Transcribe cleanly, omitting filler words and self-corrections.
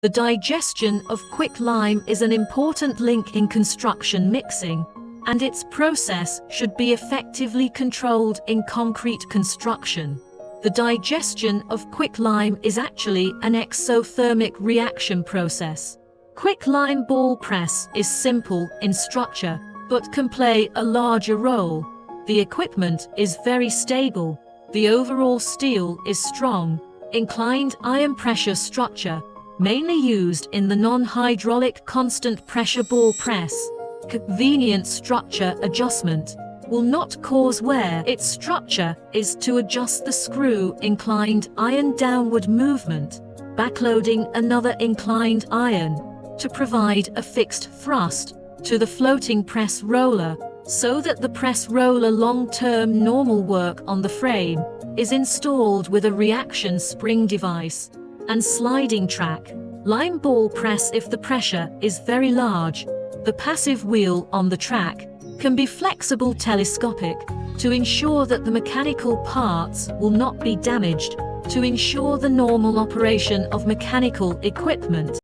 The digestion of quicklime is an important link in construction mixing, and its process should be effectively controlled in concrete construction. The digestion of quicklime is actually an exothermic reaction process. Quicklime ball press is simple in structure, but can play a larger role. The equipment is very stable. The overall steel is strong, inclined iron pressure structure, mainly used in the non-hydraulic constant pressure ball press. Convenient structure adjustment will not cause wear. Its structure is to adjust the screw inclined iron downward movement, backloading another inclined iron to provide a fixed thrust to the floating press roller, so that the press roller long-term normal work on the frame is installed with a reaction spring device and sliding track. Lime ball press. If the pressure is very large, the passive wheel on the track can be flexible telescopic to ensure that the mechanical parts will not be damaged, to ensure the normal operation of mechanical equipment.